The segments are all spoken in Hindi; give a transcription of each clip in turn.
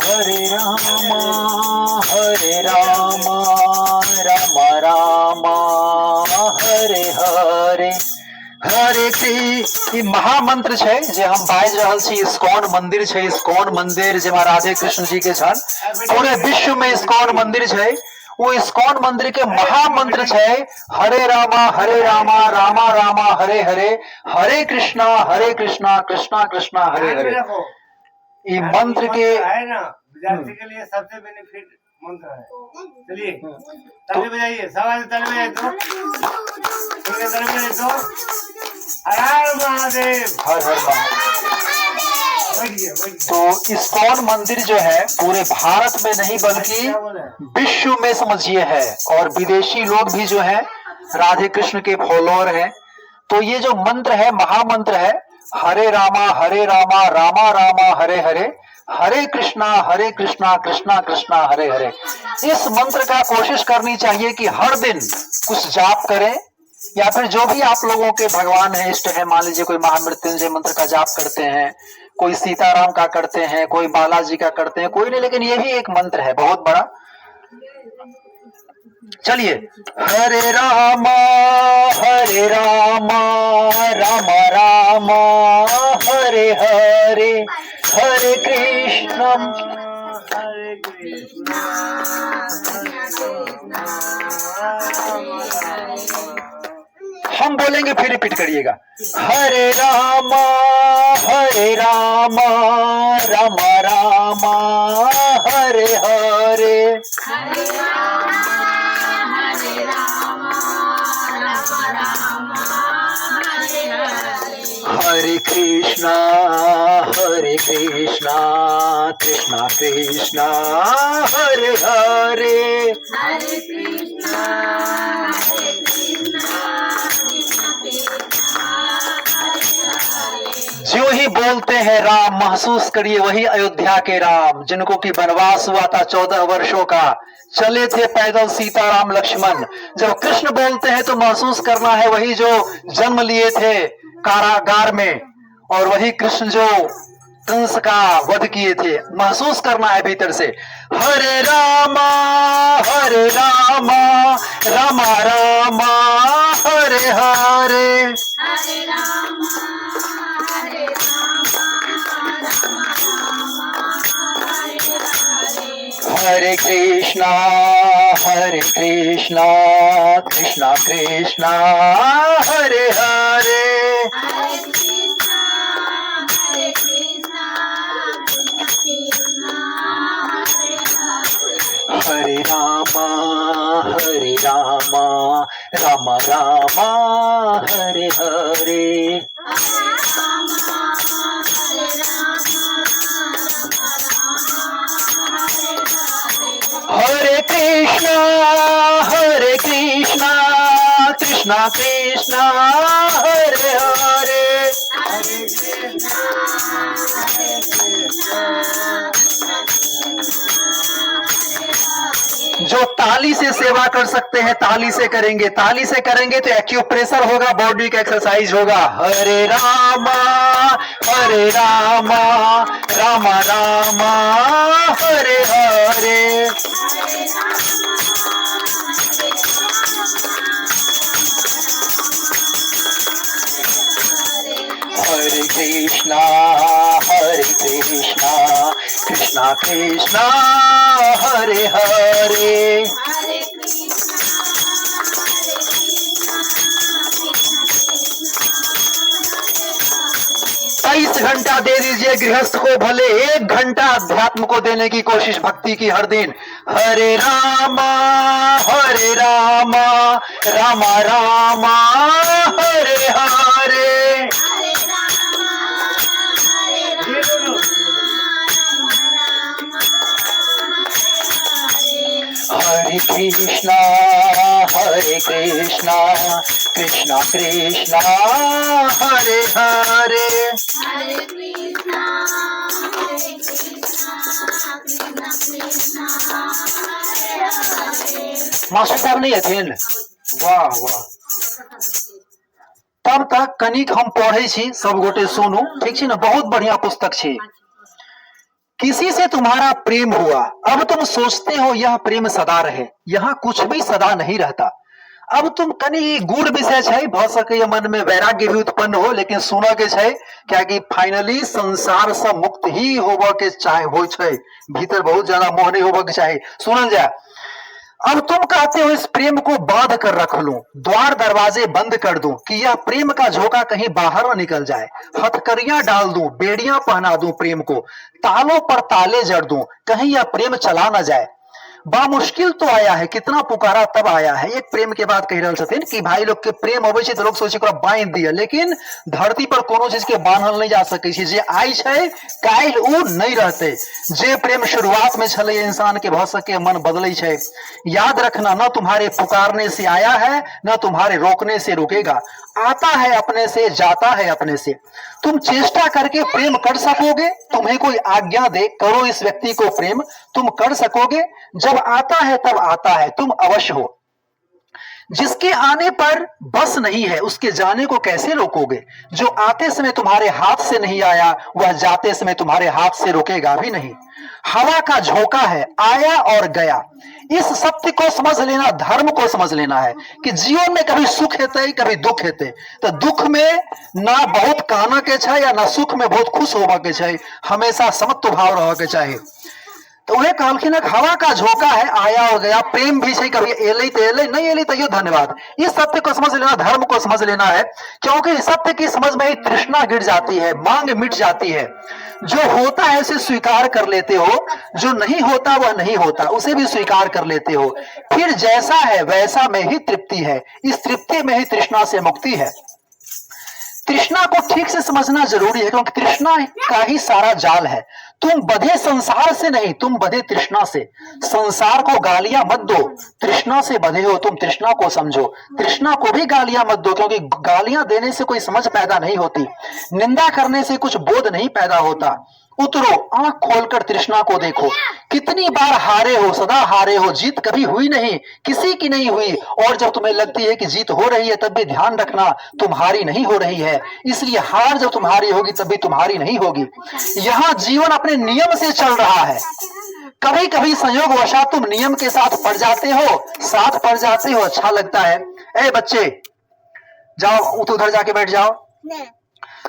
हरे रामा राम राम हरे हरे हरे कृष्ण। महामंत्र है जे हम बाज रहल छी। इस्कॉन मंदिर है, इस्कॉन मंदिर जेमा राधे कृष्ण जी के छन। पूरे विश्व में इस्कॉन मंदिर है। वो इस्कॉन मंदिर के महामंत्र है हरे रामा रामा रामा हरे हरे, हरे कृष्णा कृष्णा कृष्णा हरे हरे। ये मंत्र के है ना, विद्यार्थी के लिए सबसे बेनिफिट मंत्र है। चलिए ताली बजाइए, सब आज ताली बजाइए तो ताली बजाइए तो हर हर महादेव, हर हर महादेव। तो इस्कॉन मंदिर जो है पूरे भारत में नहीं बल्कि विश्व में समझिए है, और विदेशी लोग भी जो है राधे कृष्ण के फॉलोअर हैं। तो ये जो मंत्र है महामंत्र है हरे रामा रामा रामा हरे हरे, हरे कृष्णा कृष्णा कृष्णा हरे हरे। इस मंत्र का कोशिश करनी चाहिए कि हर दिन कुछ जाप करें, या फिर जो भी आप लोगों के भगवान है, इष्ट है, मान लीजिए कोई महामृत्युंजय मंत्र का जाप करते हैं, कोई सीताराम का करते हैं, कोई बालाजी का करते हैं, कोई नहीं, लेकिन ये भी एक मंत्र है बहुत बड़ा। चलिए हरे रामा राम राम हरे हरे, हरे कृष्ण हम बोलेंगे फिर रिपीट करिएगा। हरे रामा राम राम हरे हरे, हरे कृष्णा कृष्णा कृष्णा हरे हरे, जो ही बोलते हैं राम महसूस करिए वही अयोध्या के राम, जिनको कि वनवास हुआ था 14 वर्षों का, चले थे पैदल सीताराम लक्ष्मण। जब कृष्ण बोलते हैं तो महसूस करना है वही जो जन्म लिए थे कारागार में, और वही कृष्ण जो कंस का वध किए थे, महसूस करना है भीतर से। हरे रामा राम राम हरे हरे, हरे कृष्णा कृष्णा कृष्णा हरे हरे, हरे रामा राम राम हरे हरे, हरे कृष्णा कृष्णा कृष्णा हरे हरे, जो ताली से सेवा कर सकते हैं ताली से करेंगे, ताली से करेंगे तो एक्यूप्रेशर होगा, बॉडी का एक्सरसाइज होगा। हरे रामा राम राम हरे हरे, हरे कृष्णा कृष्णा कृष्णा हरे हरे, 23 घंटा दे दीजिए गृहस्थ को, भले 1 घंटा अध्यात्म को देने की कोशिश भक्ति की हर दिन। हरे रामा राम राम हरे हरे, हरे कृष्णा कृष्णा कृष्णा हरे हरे, मास्टर साहब नहीं हथिन? वाह वाह। तब तक कनिक हम पढ़े छी, सब गोटे सुनू, ठीक छी ना? बहुत बढ़िया पुस्तक छी। किसी से तुम्हारा प्रेम हुआ, अब तुम सोचते हो यह प्रेम सदा रहे। यहाँ कुछ भी सदा नहीं रहता। अब तुम कनी गूढ़ विषय है, भ सके मन में वैराग्य भी उत्पन्न हो, लेकिन सुनो के छै क्या कि फाइनली संसार से मुक्त ही होबो के चाहे हो छै, भीतर बहुत ज्यादा मोह नहीं होबो के चाहे। सुनल जाए, अब तुम कहते हो इस प्रेम को बांध कर रख लूं, द्वार दरवाजे बंद कर दूं कि यह प्रेम का झोंका कहीं बाहर न निकल जाए, हथकड़ियां डाल दूं, बेड़ियां पहना दूं प्रेम को, तालों पर ताले जड़ दूं, कहीं यह प्रेम चला न जाए। बामुश्किल तो आया है, कितना पुकारा तब आया है। एक प्रेम के बाद कह रहे छथिन कि भाई लोग के प्रेम अबै छै तो लोग सोचे बांध दिया, लेकिन धरती पर कोनो चीज के बांधल नहीं जा सकै छै। जे आई छै काल्हि उ नहीं रहते। जे प्रेम शुरुआत में छले इंसान के भ सके मन बदलै छै। याद रखना, न तुम्हारे पुकारने से आया है, न तुम्हारे रोकने से रुकेगा। आता है अपने से, जाता है अपने से। तुम चेष्टा करके प्रेम कर सकोगे? तुम्हें कोई आज्ञा दे करो इस व्यक्ति को प्रेम, तुम कर सकोगे? जब आता है तब आता है, तुम अवश्य हो। जिसके आने पर बस नहीं है उसके जाने को कैसे रोकोगे? जो आते समय तुम्हारे हाथ से नहीं आया वह जाते समय तुम्हारे हाथ से रोकेगा भी नहीं। हवा का झोंका है, आया और गया। इस सत्य को समझ लेना, धर्म को समझ लेना है कि जीवन में कभी सुख हेते कभी दुख हेते। तो दुख में ना बहुत काना के छै या ना सुख में बहुत खुश होबा के छै, हमेशा समत्व भाव रह के चाहिए। तो वह कहलखिन हवा का झोंका है, आया और गया। प्रेम भी छै, कभी एलै तो एलै, नहीं एलै तैयो धन्यवाद। इस सत्य को समझ लेना, धर्म को समझ लेना है, क्योंकि सत्य की समझ में ही तृष्णा गिर जाती है, मांग मिट जाती है। जो होता है उसे स्वीकार कर लेते हो, जो नहीं होता वह नहीं होता, उसे भी स्वीकार कर लेते हो। फिर जैसा है वैसा में ही तृप्ति है, इस तृप्ति में ही तृष्णा से मुक्ति है। तृष्णा को ठीक से समझना जरूरी है, क्योंकि तृष्णा का ही सारा जाल है। तुम बधे संसार से नहीं, तुम बधे तृष्णा से। संसार को गालियां मत दो, तृष्णा से बधे हो तुम, तृष्णा को समझो। तृष्णा को भी गालियां मत दो, क्योंकि गालियां देने से कोई समझ पैदा नहीं होती, निंदा करने से कुछ बोध नहीं पैदा होता। उतरो, आंख खोलकर तृष्णा को देखो। कितनी बार हारे हो, सदा हारे हो, जीत कभी हुई नहीं, किसी की नहीं हुई। और जब तुम्हें लगती है कि जीत हो रही है तब भी ध्यान रखना तुम्हारी नहीं हो रही है, इसलिए हार जब तुम्हारी होगी तब भी तुम्हारी नहीं होगी। यहाँ जीवन अपने नियम से चल रहा है। कभी कभी संयोगवशात तुम नियम के साथ पड़ जाते हो, साथ पड़ जाते हो, अच्छा लगता है। ए बच्चे जाओ, उधर जाके बैठ जाओ।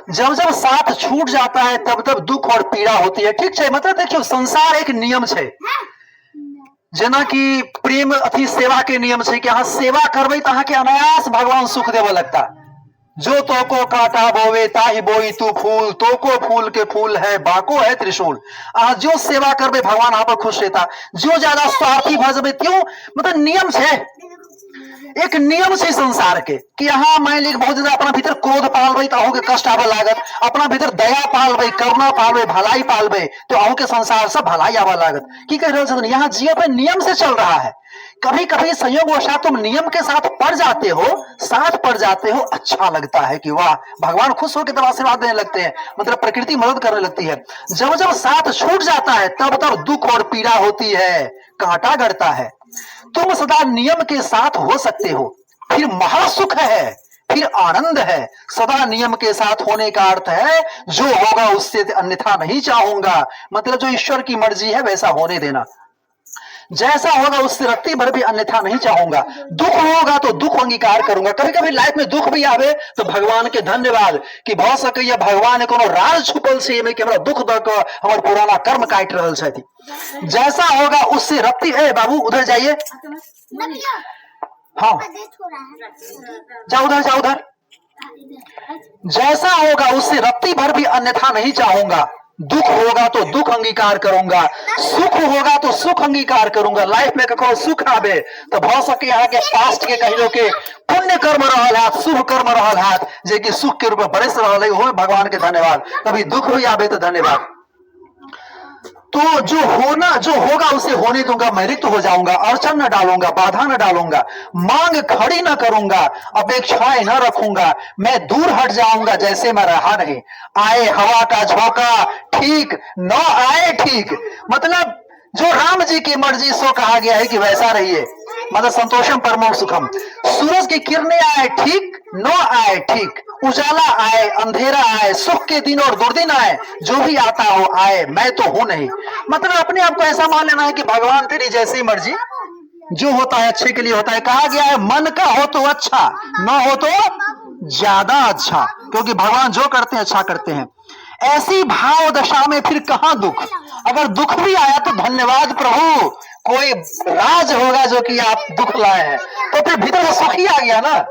जब जब साथ छूट जाता है तब तब दुख और पीड़ा होती है, ठीक है। मतलब देखियो, संसार एक नियम है, जना कि प्रेम अथी सेवा के नियम है कि अहाँ सेवा करबे तो अहाँ के अनायास भगवान सुख देवे लगता। जो तोको काटा बोवे ताहि बोई तू फूल, तोको फूल के फूल है, बाको है त्रिशूल। अहाँ जो सेवा करबे भगवान अहाँ पर खुश रहता। जो ज्यादा स्वार्थी भजबे त्यों, मतलब नियम है, एक नियम से संसार के कि अहाँ मान ली बहुत ज्यादा अपना भीतर क्रोध पालबे तो अहू के कष्ट आवे लागत, अपना भीतर दया पालबे, करुणा पालबे, भलाई पालबे तो अहू के संसार से भलाई आवे लागत। की कह रहे हो? यहाँ जीवन नियम से चल रहा है। कभी कभी संयोगवशात तुम नियम के साथ पड़ जाते हो, साथ पड़ जाते हो, अच्छा लगता है कि वाह भगवान खुश होकर तब आशीर्वाद देने लगते हैं, मतलब प्रकृति मदद करने लगती है। जब जब साथ छूट जाता है तब तब दुख और पीड़ा होती है, कांटा गड़ता है। तुम सदा नियम के साथ हो सकते हो, फिर महासुख है, फिर आनंद है। सदा नियम के साथ होने का अर्थ है जो होगा उससे अन्यथा नहीं चाहूंगा, मतलब जो ईश्वर की मर्जी है वैसा होने देना, जैसा होगा उससे रत्ती भर भी अन्यथा नहीं चाहूंगा। दुख होगा तो दुख अंगीकार करूंगा। कभी कभी लाइफ में दुख भी आवे तो भगवान के धन्यवाद कि भ सके भगवान कोनो राज छुपल से में कि हमरा दुख द के हमर पुराना कर्म काट रहल छथि। जैसा होगा उससे रत्ती। ए बाबू उधर जाइए, हाँ जाओ उधर, जाओ उधर। जैसा होगा उससे रत्ती भर भी अन्यथा नहीं चाहूंगा। दुख होगा तो दुख अंगीकार करूंगा, सुख होगा तो सुख अंगीकार करूंगा। लाइफ में कखनो सुख आवे तो भ सके यहाँ के पास्ट के कहियो के पुण्य कर्म रहल हाथ, शुभ कर्म रहल हाथ, जे कि सुख के रूप में बरस रहल है, हो भगवान के धन्यवाद। कभी दुख भी आवे तो धन्यवाद। तो जो होगा उसे होने दूंगा, मैं रिक्त हो जाऊंगा, अड़चन न डालूंगा, बाधा न डालूंगा, मांग खड़ी न करूंगा, अपेक्षाएं न रखूंगा, मैं दूर हट जाऊंगा जैसे मैं रहा नहीं। आए हवा का झोंका ठीक, न आए ठीक, मतलब जो राम जी की मर्जी सो कहा गया है कि वैसा रहिए। मतलब संतोषम परमम सुखम। सूरज की किरणें आए ठीक, न आए ठीक, उजाला आए अंधेरा आए, सुख के दिन और दुर्दिन आए, जो भी आता हो आए, मैं तो हूं नहीं। मतलब अपने आप को ऐसा मान लेना है कि भगवान तेरी जैसी मर्जी, जो होता है अच्छे के लिए होता है। कहा गया है मन का हो तो अच्छा, न हो तो ज्यादा अच्छा, क्योंकि भगवान जो करते हैं अच्छा करते हैं। ऐसी भाव दशा में फिर कहां दुख, अगर दुख भी आया तो धन्यवाद प्रभु, कोई राज होगा जो कि आप दुख लाए हैं, तो फिर भीतर से सुख ही आ गया ना।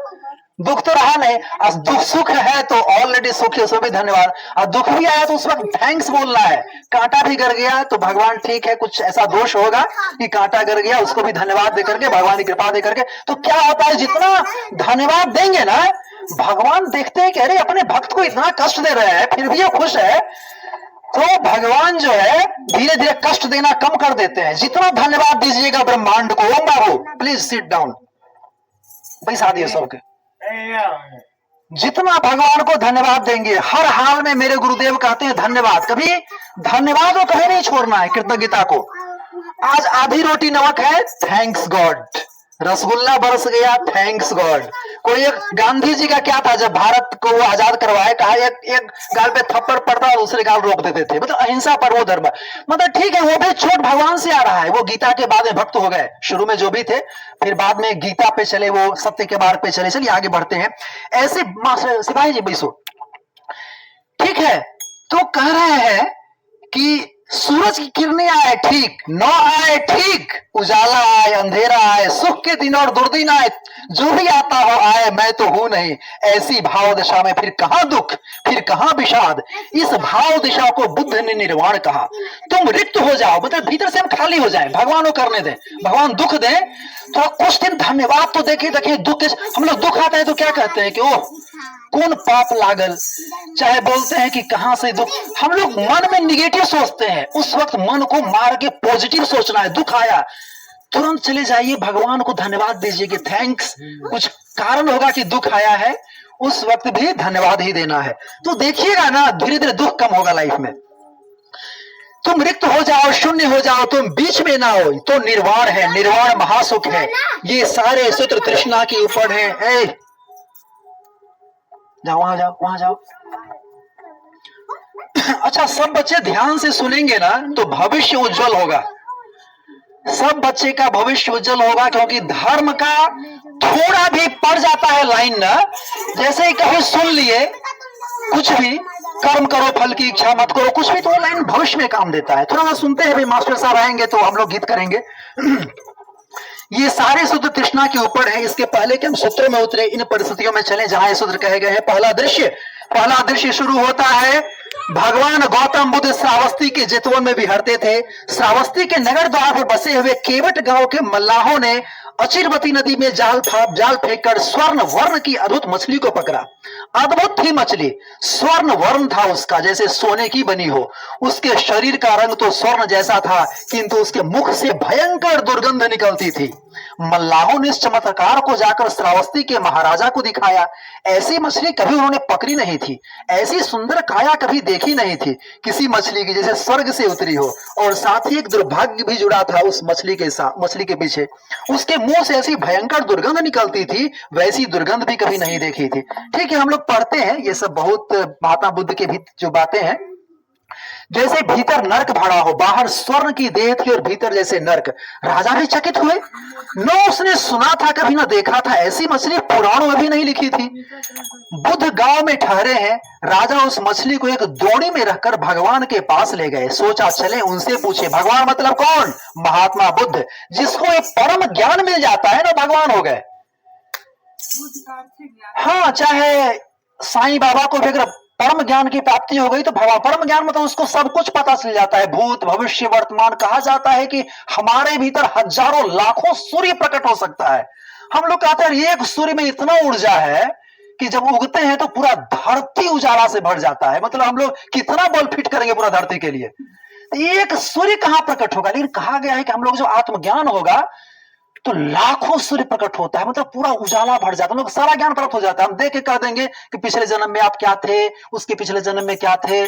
दुख तो रहा नहीं, अब दुख सुख है तो ऑलरेडी सुख है, उसमें भी धन्यवाद। और दुख भी आया तो उस वक्त थैंक्स बोलना है। कांटा भी गिर गया तो भगवान ठीक है, कुछ ऐसा दोष होगा कि कांटा गिर गया, उसको भी धन्यवाद देकर के, भगवान की कृपा देकर के। तो क्या होता है, जितना धन्यवाद देंगे ना, भगवान देखते हैं कि अरे अपने भक्त को इतना कष्ट दे रहे हैं फिर भी ये खुश है, तो भगवान जो है धीरे धीरे कष्ट देना कम कर देते हैं। जितना धन्यवाद दीजिएगा ब्रह्मांड को। ओम बाबू प्लीज सिट डाउन, पैसा दिए सबके। जितना भगवान को धन्यवाद देंगे, हर हाल में मेरे गुरुदेव कहते हैं धन्यवाद, कभी धन्यवाद को कभी नहीं छोड़ना है, कृतज्ञता को। आज आधी रोटी नमक है, थैंक्स गॉड। रसगुल्ला बरस गया, थैंक्स गॉड। कोई एक गांधी जी का क्या था, जब भारत को वो आजाद करवाए, कहा एक गाल पे थप्पड़ पड़ता और दूसरे गाल रोक देते थे, मतलब अहिंसा परमो धर्म। मतलब ठीक है, वो भी छोट भगवान से आ रहा है। वो गीता के बाद में भक्त हो गए, शुरू में जो भी थे, फिर बाद में गीता पे चले, वो सत्य के मार्ग पे चले। चलिए आगे बढ़ते हैं। ऐसे सिपाही जी बैसो, ठीक है। तो कह रहे हैं कि सूरज की किरणें आए ठीक, न आए ठीक, उजाला आए अंधेरा आए, सुख के दिन और दुर्दिन आए, जो भी आता हो आए, मैं तो हूं नहीं। ऐसी भाव दशा में फिर कहां दुख, फिर कहां विषाद। इस भाव दिशा को बुद्ध ने निर्वाण कहा। तुम रिक्त हो जाओ, मतलब भीतर से हम खाली हो जाएं, भगवान को करने दें। भगवान दुख दें तो कुछ दिन धन्यवाद तो देखिए दुख। हम लोग दुख आता है तो क्या कहते हैं कि ओह कौन पाप लागल, चाहे बोलते हैं कि कहां से दुख। हम लोग मन में निगेटिव सोचते हैं, उस वक्त मन को मार के पॉजिटिव सोचना है। दुख आया तुरंत चले जाइए, भगवान को धन्यवाद दीजिए कि थैंक्स, कुछ कारण होगा कि दुख आया है, उस वक्त भी धन्यवाद ही देना है। तो देखिएगा ना, धीरे धीरे दुख कम होगा लाइफ में। तुम रिक्त हो जाओ, शून्य हो जाओ, तुम बीच में ना हो, तो निर्वाण है। निर्वाण महासुख है। ये सारे सूत्र तृष्णा के ऊपर है। जाओ वहां जाओ, वहां जाओ। अच्छा, सब बच्चे ध्यान से सुनेंगे ना तो भविष्य उज्जवल होगा। सब बच्चे का भविष्य उज्जवल होगा, क्योंकि धर्म का थोड़ा भी पड़ जाता है लाइन ना, जैसे ही कभी सुन लिए कुछ भी, कर्म करो फल की इच्छा मत करो, कुछ भी, तो वो लाइन भविष्य में काम देता है। थोड़ा सा सुनते हैं, भाई मास्टर साहब आएंगे तो हम लोग गीत करेंगे। ये सारे सूत्र तृष्णा के ऊपर है। इसके पहले कि हम सूत्र में उतरे, इन परिस्थितियों में चले जहां ये सूत्र कहे गए हैं। पहला दृश्य शुरू होता है, भगवान गौतम बुद्ध श्रावस्ती के जेतवन में विहरते थे। श्रावस्ती के नगर द्वार पर बसे हुए केवट गांव के मल्लाहों ने अचिरवती नदी में जाल फेंककर स्वर्ण वर्ण की अद्भुत मछली को पकड़ा। अद्भुत थी मछली, स्वर्ण वर्ण था उसका, जैसे सोने की बनी हो। उसके शरीर का रंग तो स्वर्ण जैसा था, किंतु उसके मुख से भयंकर दुर्गंध निकलती थी। मल्लाहों ने इस चमत्कार को जाकर श्रावस्ती के महाराजा को दिखाया। ऐसी मछली कभी उन्होंने पकड़ी नहीं थी, ऐसी सुंदर काया कभी देखी नहीं थी किसी मछली की, जैसे स्वर्ग से उतरी हो। और साथ ही एक दुर्भाग्य भी जुड़ा था उस मछली के साथ। मछली के पीछे उसके मुंह से ऐसी भयंकर दुर्गंध निकलती थी, वैसी दुर्गंध भी कभी नहीं देखी थी। ठीक है, हम लोग पढ़ते हैं ये सब, बहुत महात्मा बुद्ध के भी जो बातें हैं। जैसे भीतर नरक भरा हो, बाहर स्वर्ण की देह थी और भीतर जैसे नरक। राजा भी चकित हुए, न उसने सुना था कभी न देखा था, ऐसी मछली पुराणों में भी नहीं लिखी थी। बुद्ध गांव में ठहरे हैं, राजा उस मछली को एक दोड़ी में रखकर भगवान के पास ले गए। सोचा चले उनसे पूछे। भगवान मतलब कौन? महात्मा बुद्ध। जिसको एक परम ज्ञान मिल जाता है ना, भगवान हो गए। हाँ, चाहे साईं बाबा को भी अगर परम ज्ञान की प्राप्ति हो गई तो भगवान। परम ज्ञान मतलब उसको सब कुछ पता चल जाता है, भूत भविष्य वर्तमान। कहा जाता है कि हमारे भीतर हजारों लाखों सूर्य प्रकट हो सकता है। हम लोग कहते हैं एक सूर्य में इतना ऊर्जा है कि जब उगते हैं तो पूरा धरती उजाला से भर जाता है। मतलब हम लोग कितना बल फिट करेंगे पूरा धरती के लिए, एक सूर्य कहां प्रकट होगा। लेकिन कहा गया है कि हम लोग जो आत्मज्ञान होगा तो लाखों सूर्य प्रकट होता है, मतलब पूरा उजाला भर जाता है, लोग सारा ज्ञान प्राप्त हो जाता है। हम देख के कह देंगे कि पिछले जन्म में आप क्या थे, उसके पिछले जन्म में क्या थे।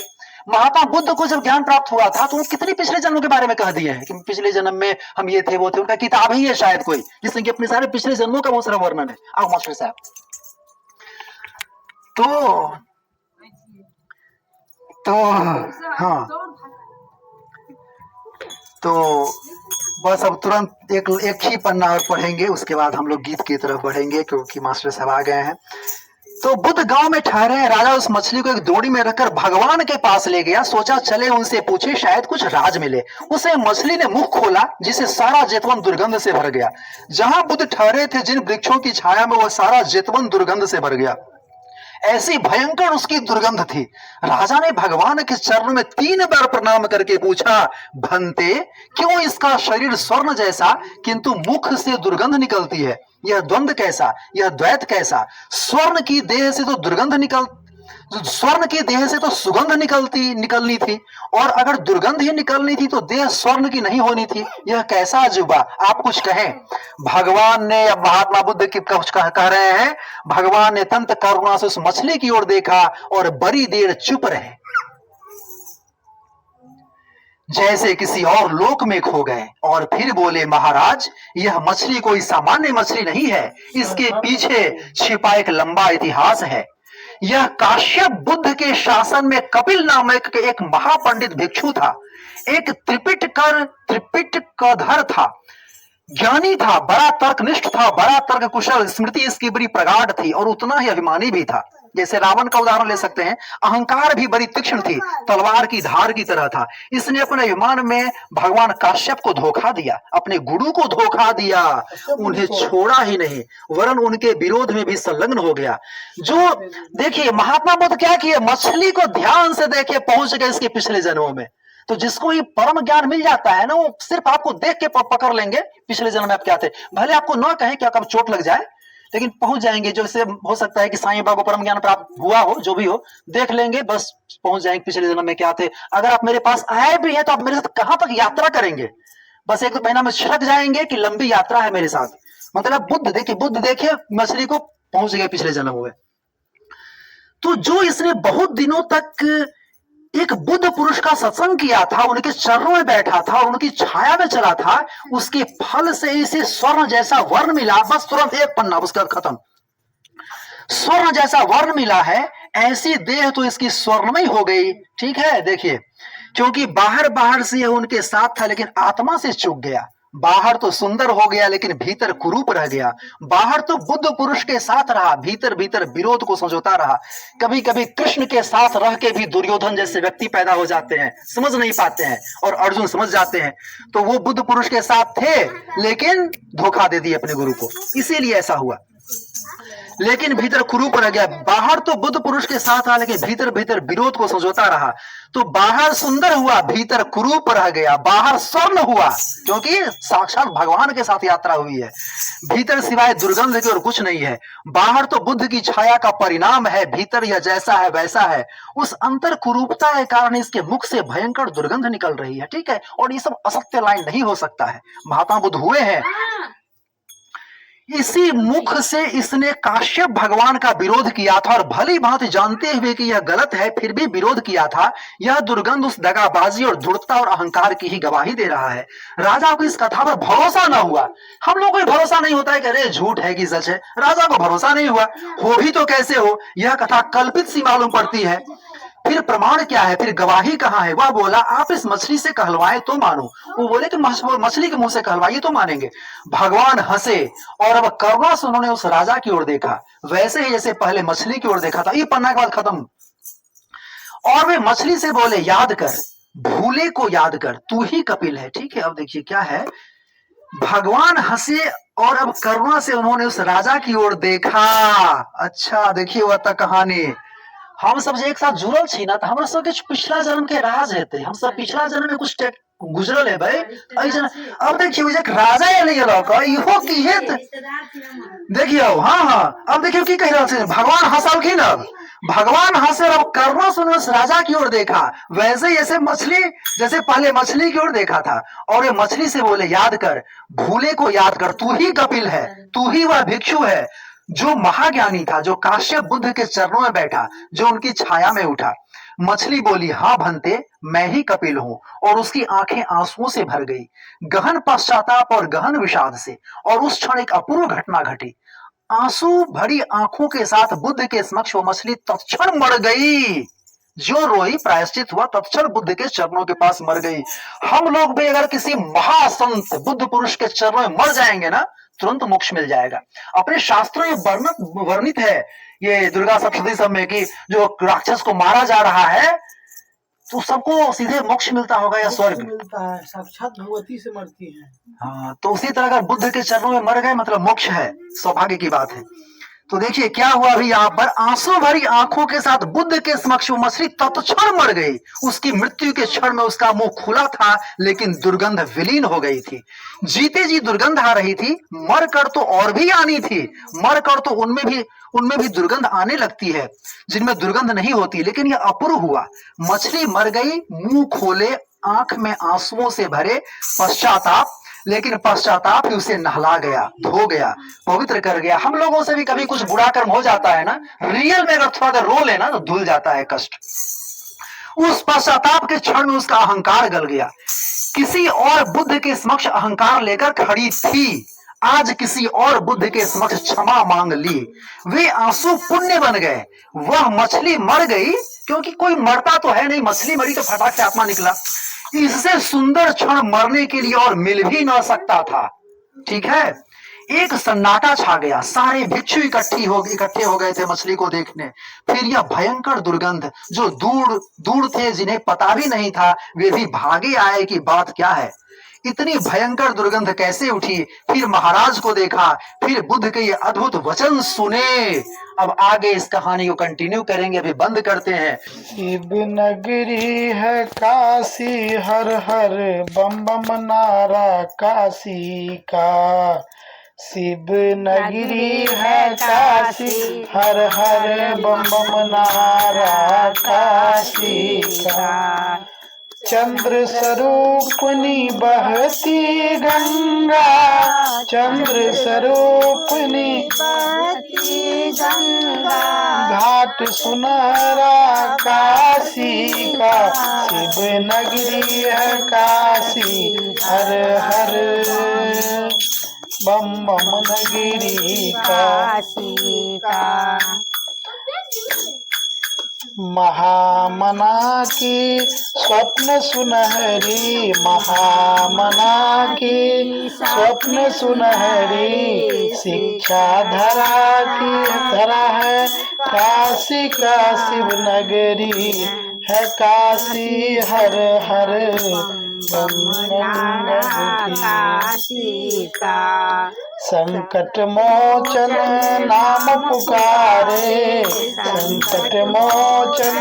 महात्मा बुद्ध को जब ज्ञान प्राप्त हुआ था तो वो कितने पिछले जन्मों के बारे में कह दिए हैं कि पिछले जन्म में हम ये थे वो थे। उनका किताब ही है शायद कोई जिसमें कि अपने सारे पिछले जन्मों का बहुत सारा वर्णन है। आओ मास्टर साहब। तो हाँ, तो बस अब तुरंत एक ही पन्ना और पढ़ेंगे, उसके बाद हम लोग गीत की तरफ बढ़ेंगे क्योंकि मास्टर साहब आ गए हैं। तो बुद्ध गांव में ठहरे हैं। राजा उस मछली को एक डोरी में रखकर भगवान के पास ले गया। सोचा चले उनसे पूछे शायद कुछ राज मिले। उसे मछली ने मुंह खोला जिसे सारा जेतवन दुर्गंध से भर गया। जहां बुद्ध ठहरे थे जिन वृक्षों की छाया में वह सारा जेतवन दुर्गंध से भर गया। ऐसी भयंकर उसकी दुर्गंध थी। राजा ने भगवान के चरणों में 3 बार प्रणाम करके पूछा, भंते क्यों इसका शरीर स्वर्ण जैसा किंतु मुख से दुर्गंध निकलती है? यह द्वंद्व कैसा, यह द्वैत कैसा? स्वर्ण की देह से तो सुगंध निकलनी थी और अगर दुर्गंध ही निकलनी थी तो देह स्वर्ण की नहीं होनी थी। यह कैसा अजूबा? आप कुछ कहें। भगवान ने, अब महात्मा बुद्ध की कुछ कह रहे हैं, भगवान ने अत्यंत करुणा से उस मछली की ओर देखा और बड़ी देर चुप रहे, जैसे किसी और लोक में खो गए, और फिर बोले, महाराज यह मछली कोई सामान्य मछली नहीं है, इसके पीछे छिपा एक लंबा इतिहास है। यह काश्यप बुद्ध के शासन में कपिल नामक एक महापंडित भिक्षु था। एक त्रिपिटकधर था, ज्ञानी था, बड़ा तर्कनिष्ठ था, बड़ा तर्क कुशल, स्मृति इसकी बड़ी प्रगाढ़ थी और उतना ही अभिमानी भी था। जैसे रावण का उदाहरण ले सकते हैं। अहंकार भी बड़ी तीक्ष्ण थी, तलवार की धार की तरह था। इसने अपने अभिमान में भगवान काश्यप को धोखा दिया, अपने गुरु को धोखा दिया, उन्हें छोड़ा ही नहीं वरन उनके विरोध में भी संलग्न हो गया। जो देखिए महात्मा बुद्ध क्या किए, मछली को ध्यान से देखे पहुंच गए इसके पिछले जन्मों में। तो जिसको ये परम ज्ञान मिल जाता है ना, वो सिर्फ आपको देख के पकड़ लेंगे पिछले जन्म में आप क्या थे। भले आपको न कहें कि आपको चोट लग जाए, लेकिन पहुंच जाएंगे। जो इससे हो सकता है कि साईं बाबा को परम ज्ञान प्राप्त हुआ हो, जो भी हो, देख लेंगे, बस पहुंच जाएंगे पिछले जन्म में क्या थे। अगर आप मेरे पास आए भी हैं तो आप मेरे साथ कहां तक यात्रा करेंगे? बस 1 महीना में छिड़क जाएंगे कि लंबी यात्रा है मेरे साथ। मतलब बुद्ध देखे मछली को पहुंच गए पिछले जन्म में। तो जो इसने बहुत दिनों तक एक बुद्ध पुरुष का सत्संग किया था, उनके चरणों में बैठा था, उनकी छाया में चला था, उसके फल से इसे स्वर्ण जैसा वर्ण मिला। बस तुरंत 1 पन्ना, उसका खत्म। स्वर्ण जैसा वर्ण मिला है, ऐसी देह तो इसकी स्वर्णमयी हो गई। ठीक है, देखिए, क्योंकि बाहर से यह उनके साथ था लेकिन आत्मा से चूक गया। बाहर तो सुंदर हो गया लेकिन भीतर कुरूप रह गया। बाहर तो बुद्ध पुरुष के साथ रहा, भीतर विरोध को संजोता रहा। कभी कभी कृष्ण के साथ रह के भी दुर्योधन जैसे व्यक्ति पैदा हो जाते हैं, समझ नहीं पाते हैं, और अर्जुन समझ जाते हैं। तो वो बुद्ध पुरुष के साथ थे लेकिन धोखा दे दिए अपने गुरु को, इसीलिए ऐसा हुआ। लेकिन भीतर कुरूप रह गया। बाहर तो बुद्ध पुरुष के साथ रहा लेकिन भीतर विरोध को संजोता रहा। तो बाहर सुंदर हुआ, भीतर कुरूप रह गया। बाहर स्वर्ण हुआ क्योंकि साक्षात भगवान के साथ यात्रा हुई है। भीतर सिवाय दुर्गंध के और कुछ नहीं है। बाहर तो बुद्ध की छाया का परिणाम है, भीतर यह जैसा है वैसा है। उस अंतर कुरूपता के कारण इसके मुख से भयंकर दुर्गंध निकल रही है। ठीक है, और ये सब असत्य लाइन नहीं हो सकता है। महात्मा बुद्ध हुए हैं। इसी मुख से इसने काश्यप भगवान का विरोध किया था और भली भांति जानते हुए कि यह गलत है फिर भी विरोध किया था। यह दुर्गंध उस दगाबाजी और धूर्तता और अहंकार की ही गवाही दे रहा है। राजा को इस कथा पर भरोसा न हुआ। हम लोग को भरोसा नहीं होता है कि अरे झूठ है कि सच है। राजा को भरोसा नहीं हुआ। हो भी तो कैसे हो, यह कथा कल्पित सी मालूम पड़ती है। फिर प्रमाण क्या है, फिर गवाही कहाँ है? वह बोला, आप इस मछली से कहलवाए तो मानो। वो बोले कि मछली के मुंह से कहलवाइए तो मानेंगे। भगवान हंसे और अब करुणा से उन्होंने उस राजा की ओर देखा, वैसे ही जैसे पहले मछली की ओर देखा था। ये पन्ना के बाद खत्म। और वे मछली से बोले, याद कर, भूले को याद कर, तू ही कपिल है। ठीक है, अब देखिए क्या है। भगवान हंसे और अब करुणा से उन्होंने उस राजा की ओर देखा। अच्छा देखिए वह तक कहानी। हम सब एक साथ जुड़ल छी ना, तो हमरा सब के पिछला जन्म के राज हेते। हम सब पिछला जन्म में कुछ गुजरल है भाई। अब देखियो एक राजा एले इहो की हेत देखियो। हाँ, अब देखियो की कह रहा है। भगवान हंसलखिन। अब भगवान हंसे, अब करुणा से उस राजा की ओर देखा, वैसे जैसे पहले मछली की ओर देखा था। और ये मछली से बोले, याद कर, भूले को याद कर, तू ही कपिल है, तू ही वह भिक्षु है जो महाज्ञानी था, जो काश्यप बुद्ध के चरणों में बैठा, जो उनकी छाया में उठा। मछली बोली, हाँ भंते, मैं ही कपिल हूं। और उसकी आंखें आंसुओं से भर गई, गहन पश्चाताप और गहन विषाद से। और उस क्षण एक अपूर्व घटना घटी। आंसू भरी आंखों के साथ बुद्ध के समक्ष वो मछली तत्क्षण मर गई। जो रोई प्रायश्चित हुआ, तत्क्षण बुद्ध के चरणों के पास मर गई। हम लोग भी अगर किसी महासंत बुद्ध पुरुष के चरणों में मर जाएंगे ना, तुरंत मोक्ष मिल जाएगा। अपने शास्त्रों में वर्णित है ये दुर्गा सप्तशती सब में कि जो राक्षस को मारा जा रहा है तो सबको सीधे मोक्ष मिलता होगा या स्वर्ग मिलता है, साक्षात भगवती से मरती है। हाँ, तो उसी तरह अगर बुद्ध के चरणों में मर गए मतलब मोक्ष है, सौभाग्य की बात है। तो देखिए क्या हुआ अभी यहाँ पर, आंसू भरी आंखों के साथ बुद्ध के समक्ष वो मछली तत्क्षण मर गई। उसकी मृत्यु के क्षण में उसका मुंह खुला था, लेकिन दुर्गंध विलीन हो गई थी। जीते जी दुर्गंध आ रही थी, मर कर तो और भी आनी थी। मर कर तो उनमें भी दुर्गंध आने लगती है जिनमें दुर्गंध नहीं होती, लेकिन यह अपूर्व हुआ। मछली मर गई, मुंह खोले, आंख में आंसुओं से भरे पश्चाताप, लेकिन पश्चाताप ही उसे नहला गया, धो गया, पवित्र कर गया। हम लोगों से भी कभी कुछ बुरा कर्म हो जाता है ना, रियल में अगर थोड़ा देर रो लेना तो धुल जाता है कष्ट। उस पश्चाताप के क्षण में उसका अहंकार गल गया। किसी और बुद्ध के समक्ष अहंकार लेकर खड़ी थी, आज किसी और बुद्ध के समक्ष क्षमा मांग ली। वे आंसू पुण्य बन गए। वह मछली मर गई क्योंकि कोई मरता तो है नहीं, मछली मरी तो फटाक से आत्मा निकला। इससे सुंदर क्षण मरने के लिए और मिल भी ना सकता था। ठीक है, एक सन्नाटा छा गया। सारे भिक्षु इकट्ठे हो गए थे मछली को देखने। फिर यह भयंकर दुर्गंध, जो दूर दूर थे, जिन्हें पता भी नहीं था, वे भी भागे आए कि बात क्या है। इतनी भयंकर दुर्गंध कैसे उठी। फिर महाराज को देखा, फिर बुद्ध के ये अद्भुत वचन सुने। अब आगे इस कहानी को कंटिन्यू करेंगे, अभी बंद करते हैं। शिव नगरी है काशी, हर हर बम बम नारा काशी का। शिव नगरी है काशी, हर हर बम बम नारा काशी का। चंद्र स्वरूपनी बहती गंगा, चंद्र स्वरूपनी बहती गंगा। घाट सुनहरा काशी का, शिव नगरी है काशी, हर हर बम बम नगरी काशी का। महामना की स्वप्न सुनहरी, महामना की स्वप्न सुनहरी। शिक्षा धरा है काशी का, शिव नगरी है काशी, हर हर काशी का। संकट मोचन नाम पुकारे, संकट मोचन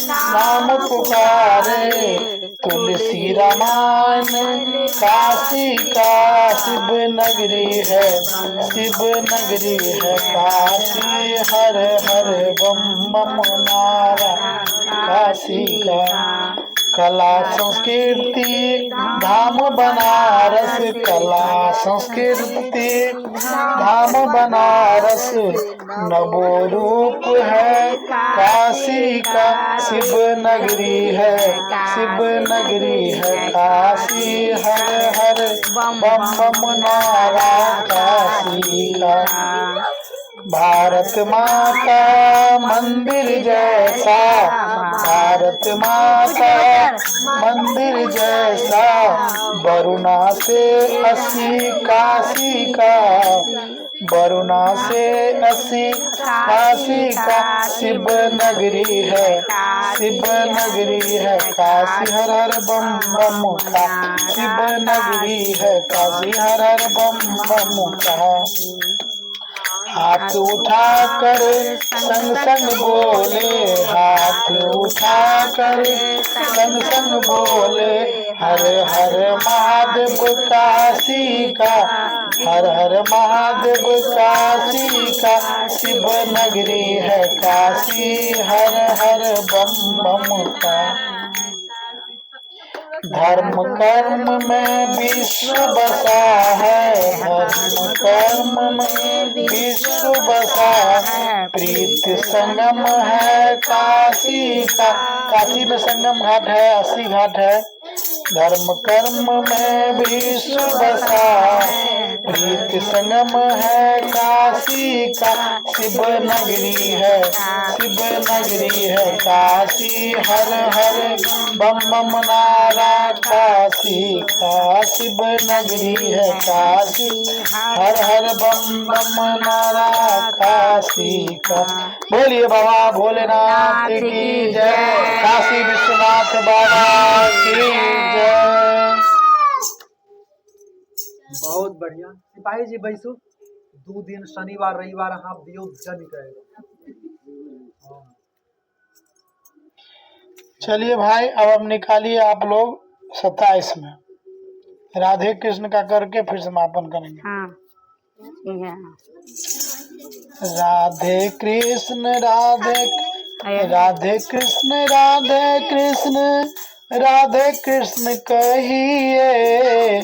नाम पुकारे। तुलसी रामायण काशी का, शिव नगरी है, शिव नगरी है काशी, हर हर बम बम नारा काशी का। कला संस्कृति धाम बनारस, कला संस्कृति धाम बनारस। नवो रूप है काशी का, शिव नगरी है, शिव नगरी है काशी, हर हर बम बम नारा काशी का। भारत माता मंदिर जैसा, भारत माता मंदिर जैसा। वरुणा से 80 काशी का, वरुणा से 80 काशी का। शिव नगरी है, शिव नगरी है काशी, हर हर बम बम का। शिव नगरी है काशी, हर हर बम बम का। हाथ उठाकर संग संग बोले, हाथ उठाकर संग संग बोले। हर हर महादेव काशी का, हर हर महादेव काशी का। शिव नगरी है काशी, हर हर बम बम का। धर्म कर्म में विश्व बसा है, धर्म कर्म में विश्व बसा है। प्रीत संगम है काशी का, काशी में संगम घाट है, 80 घाट है। धर्म कर्म में विश्व बसा है, प्रीत संगम है काशी का। शिव नगरी है, शिव नगरी है काशी, हर हर बम बम नारा काशी का। शिव नगरी है काशी, हर हर बम बम नारा काशी का। बोलिए बाबा भोलेनाथ की जय, काशी विश्वनाथ बाबा की जय। बहुत बढ़िया सिपाही जी बैसू। 2 दिन शनिवार रविवार अहाँ दियो जन करेगा। चलिए भाई, अब निकालिए आप लोग 27 में राधे कृष्ण का करके फिर समापन करेंगे। हाँ राधे कृष्ण राधे राधे कृष्ण राधे कृष्ण राधे कृष्ण कहिए,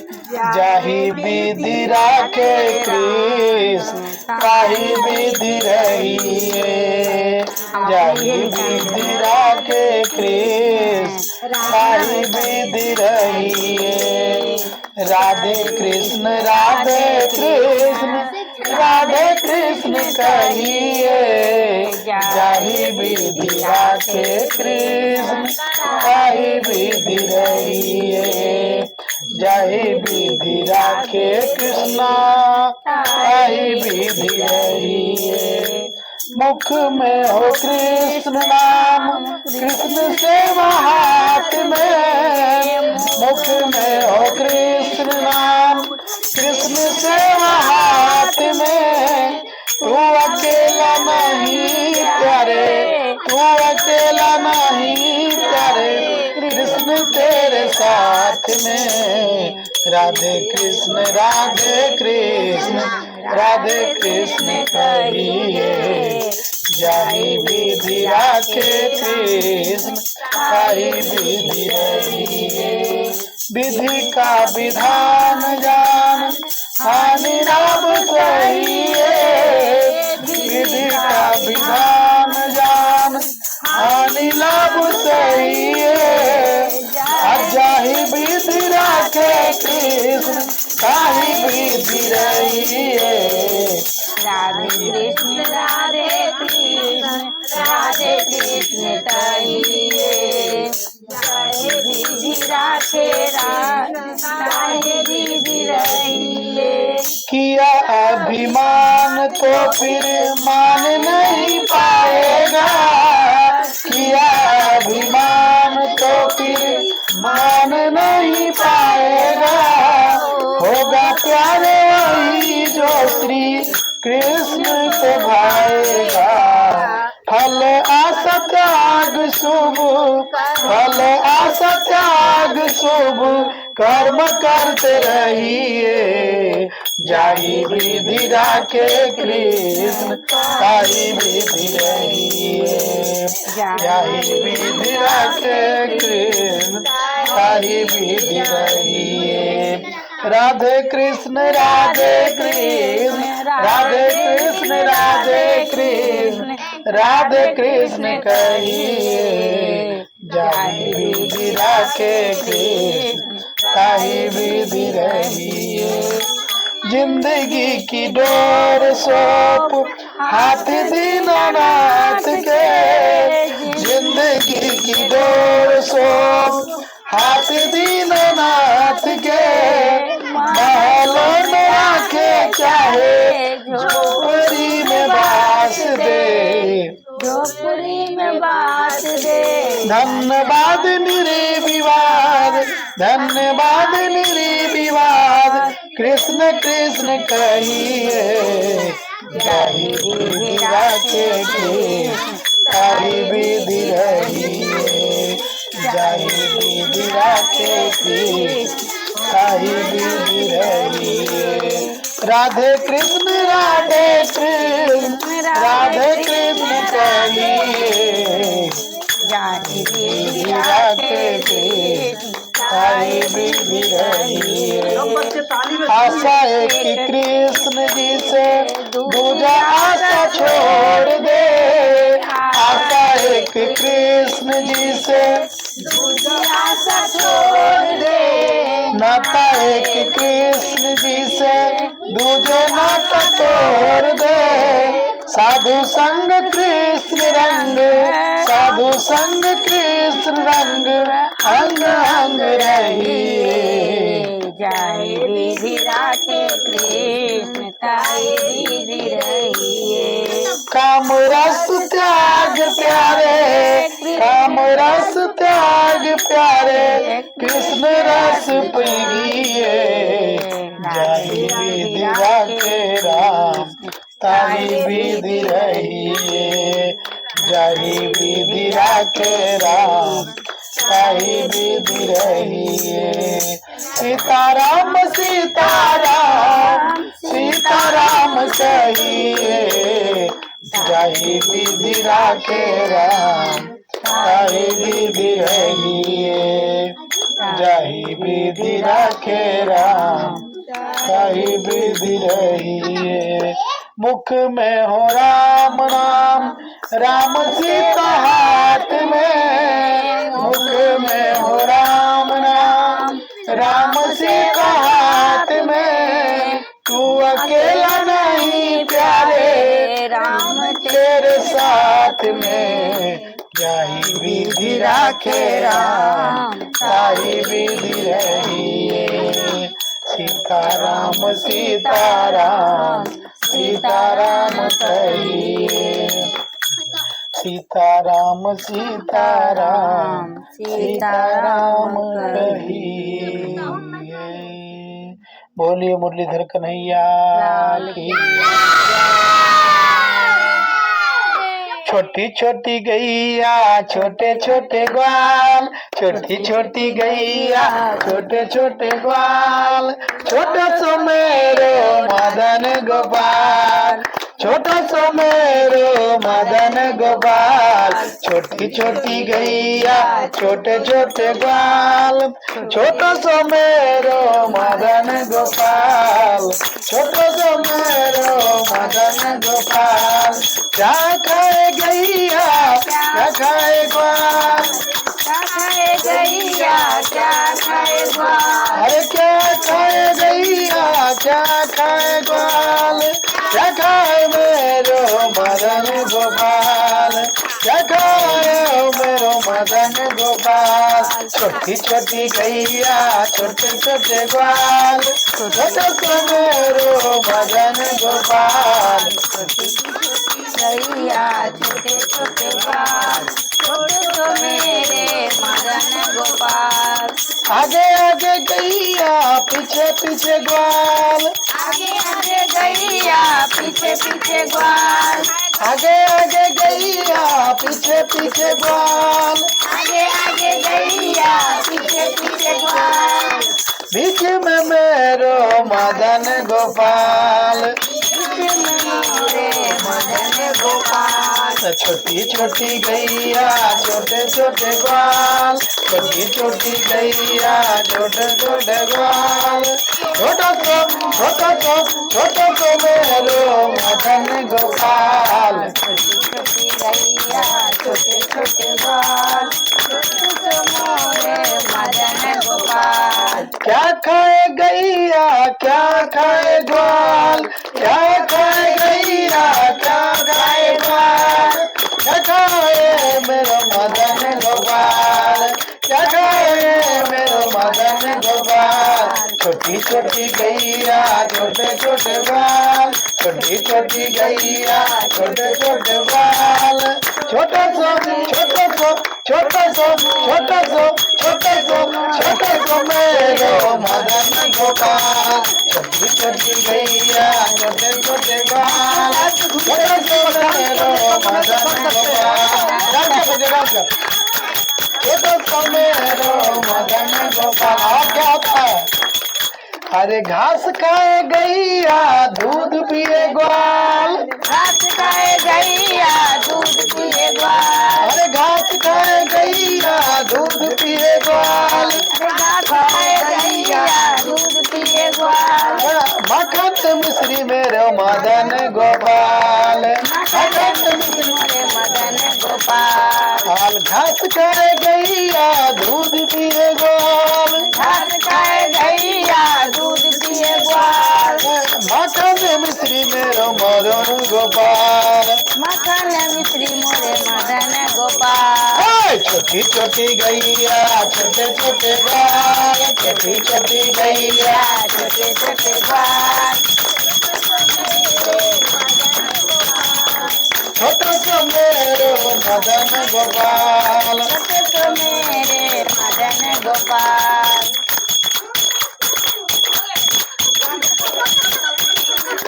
जाहि विधि राखे कृष्ण ताहि विधि रहिए। जाहि विधि राखे कृष्ण ताहि विधि रहिए। राधे कृष्ण राधे कृष्ण राधे कृष्ण कहिए, जाहि विधि राखे कृष्ण ताहि विधि रहिए। जाहि विधि राखे कृष्णा ताहि विधि रहिए। मुख में हो कृष्ण नाम, कृष्ण सेवा हाथ में। मुख में हो कृष्ण नाम, कृष्ण सेवा हाथ में। तू अकेला नहीं प्यारे, तू अकेला नहीं प्यारे, कृष्ण तेरे साथ में। राधे कृष्ण राधे कृष्ण राधे कृष्ण कहिए, जाहि विधि राखे कृष्ण ताहि विधि रहिए। विधि का विधान जान, हानि लाभ सहिए। विधि का विधान जान, हानि लाभ सहिए। जाहि विधि राखे कृष्ण ताहि विधि रहिए। राधे कृष्ण राधे कृष्ण राधे कृष्ण कहिए, जाहि विधि राखे ताहि विधि रहिए। किया अभिमान तो फिर मान नहीं पाएगा, किया अभिमान तो फिर मान नहीं पाएगा। होगा प्यारे वही जो श्री कृष्ण को भाएगा। फल आशा त्याग शुभ, फल आशा त्याग शुभ कर्म करते रहिए। जाहि विधि राखे कृष्ण ताहि विधि रहिए। जाहि विधि राखे कृष्ण ताहि विधि रहिए। राधे कृष्ण राधे कृष्ण राधे कृष्ण राधे कृष्ण राधे कृष्ण कहिए, जाहि विधि राखे कृष्ण ताहि विधि रहिए। जिंदगी की डोर सौंप हाथ दीनानाथ के। जिंदगी की डोर सौंप हाथ दीनानाथ के। महलों में आके चाहे झोपड़ी में बास दे, झोपड़ी में बात दे। धन्यवाद निर्विवाद, धन्यवाद निर्विवाद, कृष्ण कृष्ण कहिए। जाहि विधि राखे कृष्ण ताहि विधि रहिए। जाहि विधि राखे कृष्ण ताहि विधि रहिए। राधे कृष्ण राधे कृष्ण राधे कृष्ण कहिए, जाहि विधि विधि राखे राखे कृष्ण कृष्ण ताई विधि रही है। सब बच्चे ताली में आशा है कि कृष्ण जी से दूजा आशा छोड़ दे। आशा है कि कृष्ण जी से आशा छोड़ दे। नाता है कि कृष्ण जी से दूजे नाता तोड़ दे। साधु संग कृष्ण रंग, साधु संग कृष्ण रंग, अंग अंग रहिए। जय विधि राखे कृष्ण ताई विधि रहिए। काम रस त्याग प्यारे, काम रस त्याग प्यारे, कृष्ण रस पिए। जय विधि राखे राम ताई विधि रहिए। जय विधि राखे राम ताई विधि रहिए। सीताराम सीताराम सीताराम कहिए। जय विधि राखे राम ताई विधि रहिए। जय विधि राखे राम ताई विधि रहिए। मुख में हो राम नाम, राम सीता हाथ में। मुख में हो राम नाम, राम सीता हाथ में। तू अकेला नहीं प्यारे, राम तेरे साथ में। जय विधि राखे राम ताई विधि रहिए। सीताराम सीताराम सीताराम कहिए। सीताराम सीताराम सीताराम कहिए। बोलिए मुरलीधर कन्हैया की। छोटी छोटी गैया छोटे छोटे ग्वाल, छोटी छोटी गैया छोटे छोटे ग्वाल। छोटा सो मेरो मदन गोपाल, छोटा सो मेरो मदन गोपाल। छोटी छोटी गैया छोटे छोटे ग्वाल, छोटा सो मेरो मदन गोपाल। छोटा सो मेरो मदन गोपाल। क्या खाए गैया क्या खाए ग्वाल, क्या खाए गैया क्या खाए ग्वाल। अरे क्या खाए गैया क्या खाए ग्वाल। क्या खाए मेरो मदन गोपाल, क्या खाए मेरो मदन गोपाल। छोटी छोटी गैया छोटे छोटे ग्वाल, छोटे से मेरो मदन गोपाल। गैया छोटे छोटे ग्वाल, छोटे तो मेरे मदन गोपाल। आगे आगे गैया पीछे पीछे ग्वाल, आगे आगे गैया पीछे पीछे ग्वाल। आगे आगे गैया पीछे पीछे ग्वाल। आगे आगे गैया पीछे पीछे ग्वाल। बीच में मेरो मदन गोपाल, मेरे मदन गोपाल। छोटी छोटी गैया छोटे छोटे ग्वाल, छोटी छोटी गैया छोटे छोटे ग्वाल। छोटा तो मेरो मदन गोपाल। छोटी छोटी गैया छोटे छोटे ग्वाल, छोटे तो मोरे मदन गोपाल। क्या खाए गैया क्या खाए ग्वाल, क्या खाए गैया क्या खाए ग्वाल। क्या खाए मेरो मदन गोपाल, क्या खाए मेरो मदन गोपाल। छोटी छोटी गैया छोटे छोटे ग्वाल, छोटी छोटी गैया छोटे छोटे ग्वाल। छोटा सो छोटा सो छोटा सो छोटा सो छोटा सो छोटा सो मेरो मदन गोपाल। छोटी छोटी गैया छोटे छोटे ग्वाल, छोटा सो मेरो मदन गोपाल। छोटा सो मेरो मदन गोपाल। और क्या होता है। अरे घास खाए गैया दूध पिए ग्वाल, घास खाए गैया दूध पिए ग्वाल। अरे घास खाए गैया दूध पिए ग्वाल। घास खाए गैया दूध पिए ग्वाल। मखन मिश्री मेरो मदन गोपाल, मखन मिश्री मोरे मदन गोपाल। हाल घास खाए गैया दूध पिए ग्वाल, घास खाए गैया दूध पिए ग्वाल। मखन मिश्री मेरो मदन गोपाल। मखन मिश्री मोरे मदन गोपाल। छोटी छोटी गैया छोटे छोटे ग्वाल, छोटी छोटी गैया छोटे छोटे ग्वाल। छोटा सा मेरो मदन गोपाल। छोटे तो मेरे मदन गोपाल।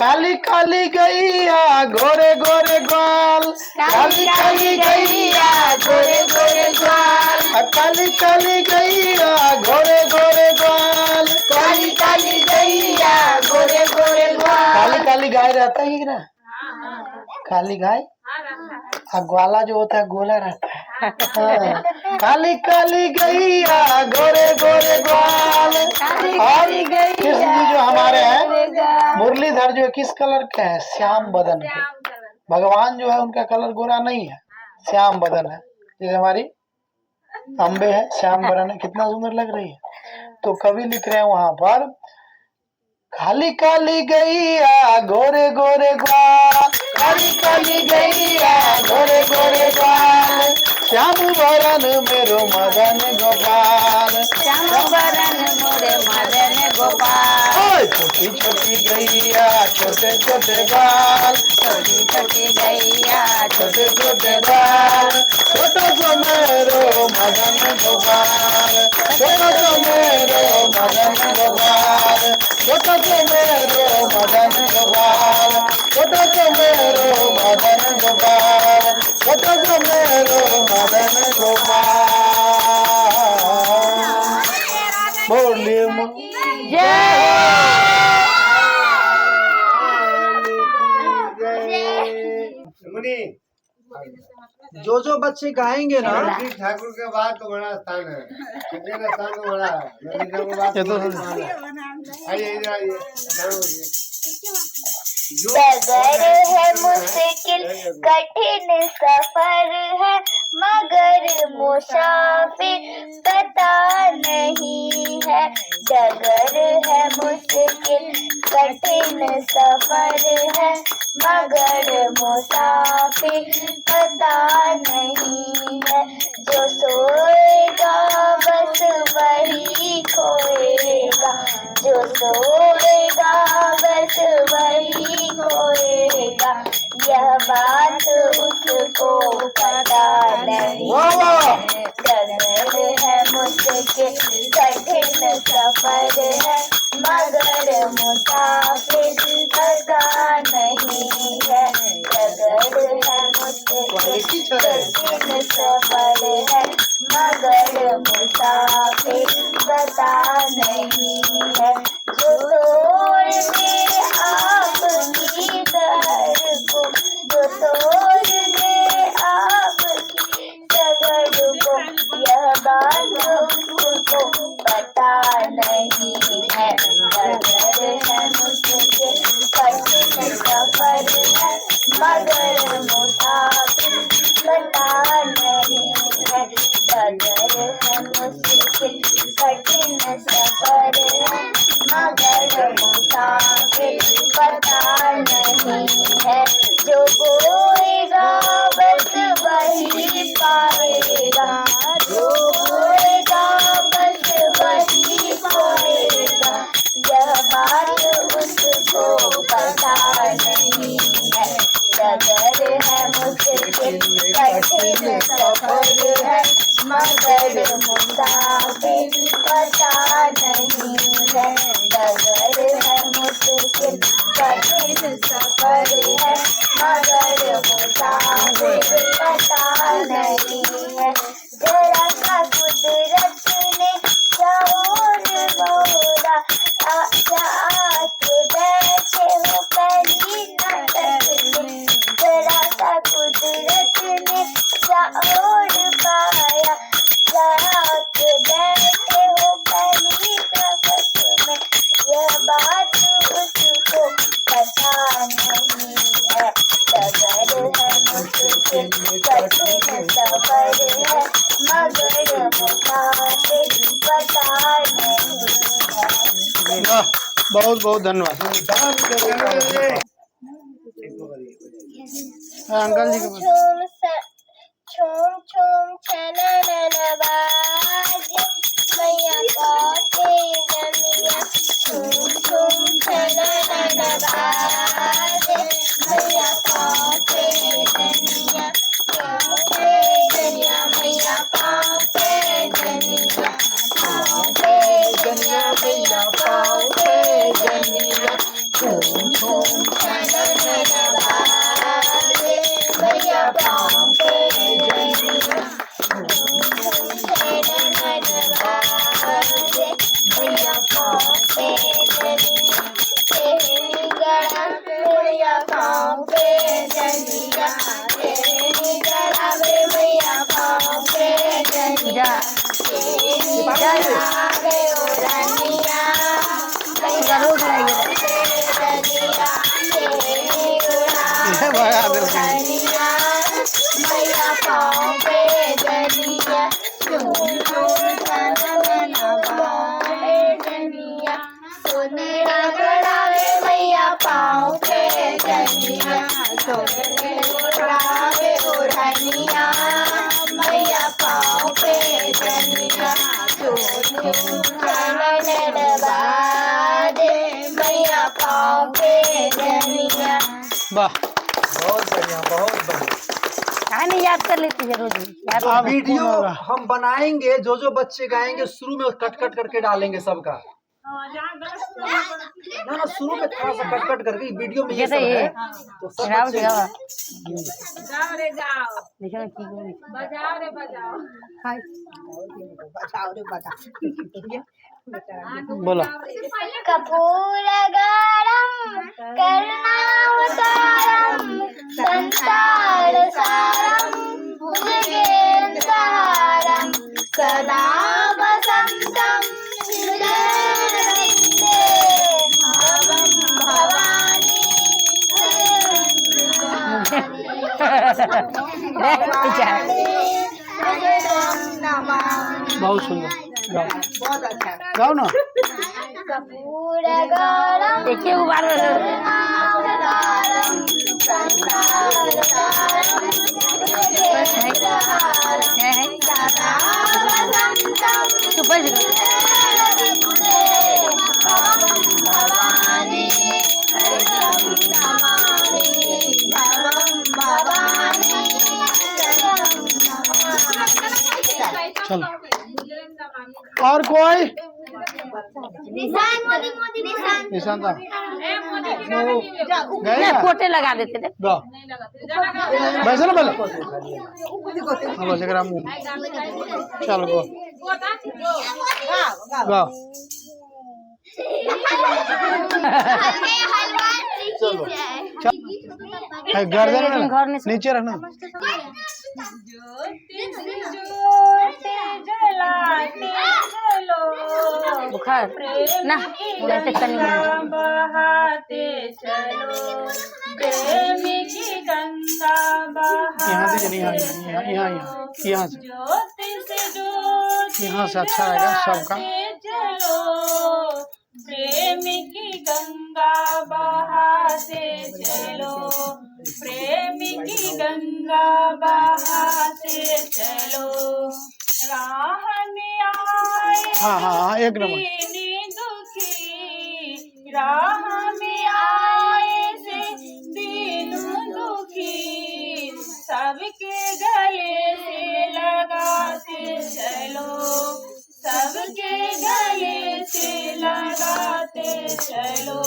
काली काली गैया गोरे गोरे ग्वाल, काली काली गैया गोरे गोरे ग्वाल। काली काली गैया गोरे गोरे ग्वाल। काली काली गैया गोरे गोरे ग्वाल। काली काली गाय रहता है कि ना? काली गाय और ग्वाला जो होता है गोला रहता है। हाँ। काली काली गैया गोरे गोरे ग्वाल। और कृष्ण जी जो हमारे हैं मुरलीधर जो किस कलर के हैं? श्याम बदन के। भगवान जो है उनका कलर गोरा नहीं है, श्याम बदन है। जैसे हमारी अम्बे है श्याम बदन है, कितना सुंदर लग रही है। तो कवि लिख रहे हैं वहां पर, काली काली गैया गोरे गोरे ग्वाल, काली काली गैया गोरे गोरे ग्वाल। श्याम बरन मेरो मदन गोपाल, श्याम बरन मोरे मदन गोपाल। छोटी छोटी गैया छोटे छोटे बाल, छोटी छोटी गैया छोटे छोटे बाल। छोटा सा मेरो मदन गोपाल, छोटा सा मेरो मदन गोपाल, छोटा सा मेरो मदन गोपाल, छोटा सा मेरो मदन गोपाल, छोटा सा मेरो मदन गोपाल। बोलिए मुनि जो बच्चे गाएंगे ना, नरसिंह ठाकुर के बाद तो बड़ा स्थान है, कितने का स्थान तो बड़ा है। नरसिंह ठाकुर के बाद ये तो बड़ा स्थान है। आइए इधर आइए, डगर है मुश्किल कठिन सफर है, मगर मुसाफिर पता नहीं है। डगर है मुश्किल कठिन सफर है, मगर मुसाफिर पता नहीं है। जो सोएगा बस वही खोएगा, जो सोएगा बस वही खोएगा। यह बात उसको पता नहीं है। डगर है मुश्किल कठिन सफर है, मगर मुसाफिर पता नहीं है। डगर है मुश्किल कठिन सफर है, मगर मुसाफिर पता नहीं है। जो तोड़ दे आपकी दर को, जो तोड़ दे आपकी डगर को, यह बात उसको पता नहीं है। डगर है मुश्किल कठिन सफर है, मगर मुसाफिर पता नहीं है। डगर है मुश्किल कठिन सफर है, मगर मुसाफिर पता नहीं है। जो बोएगा बस वही पाएगा, जो बोएगा बस वही पाएगा। यह बात उसको पता नहीं है। डगर है मुश्किल कठिन सफर है, मगर मुसाफिर पता नहीं है। डगर है मुश्किल कठिन सफर है, मगर मुसाफिर पता नहीं है। जरा सा कुदरत ने चाहोर मोड़ा, आके बैठे हो पहली नाटक में। जरा सा कुदरत ने चाहोर पाया, जाके बैठे हो पहली वाह, बहुत बहुत धन्यवाद। हाँ, अंकल जी के पास। छूम छूम छनन बाजे मैया काटे जनिया छूम छूम छनन बाजे मैया काटे जनिया काटे जनिया मैया काटे जनिया काटे जनिया मैया काटे जनिया छूम छूम छनन बाजे मैया काटे जनिया मैया काटे जनिया तेरी गड़ा मैया काटे जनिया तेरी गड़ा मैया काटे जनिया तेरी गड़ा ओरनिया मैया काटे जनिया तेरी गड़ा ओरनिया मैया काटे जनिया सुनरा गड़ावे मैया पाँव के जनिया सोने उड़ावे उड़निया मैया पाँव पे जनिया चनन बाजे मैया पाँव पे जनिया। वाह, बहुत बढ़िया, बहुत बढ़िया। कहानी याद कर लेती है रोज याद आप वीडियो कौन होगा? हम बनाएंगे, जो बच्चे गाएंगे शुरू में कट कट करके डालेंगे सबका। ना शुरू में थोड़ा सा कट कट करके वीडियो में ये सब है तो सब जाओ बच्चे- जाओ जाओ रे जाओ, देखो ना की बोली बजाओ रे बजाओ। बोला। कपूर गारम करुणावतारम संसार सारम भुजगेन्द्रहारम सदा वसंतम हृदयरविन्दे भवं भवानी बहुत सुंदर, गाओ, गाओ ना। कपूर गारम देखिए वो बार करुणावतारम संसार सारम भुजगेन्द्रहारम सदा वसंतम सुपर भवानी चलो, और कोई निशांत था? गए क्या? कोटे लगा देते थे गाओ, वैसे ना बोलो। हाँ, बस एक राम मुंह। चलो गो, गाओ। चलो, चल, गर्दन में घर नहीं नीचे रखना। बुखार ना वैसे करनी बहाते चलो प्रेम की गंगा यहाँ से चलिए, यहाँ यहाँ से यहाँ से अच्छा रहेगा सबका। चलो प्रेम की गंगा बहाते चलो, प्रेम की गंगा बहाते चलो। राह में आए हाँ हाँ हाँ, एक नंबर। दीनी दुखी, राह में आए से दीनू दुखी, सबके गले से लगाते चलो, सबके गले से लगाते चलो।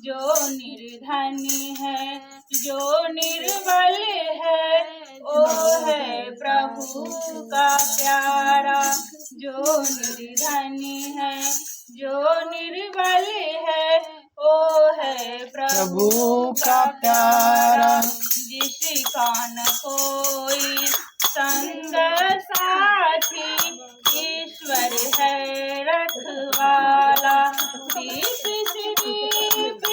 जो निर्धनी है, जो निर्बल है, ओ है प्रभु का प्यारा। जो निर्धनी है, जो निर्बल है, ओ है प्रभु का प्यारा। जिसका न कोई संग साथी, ईश्वर है रखवाला। दीप से दीप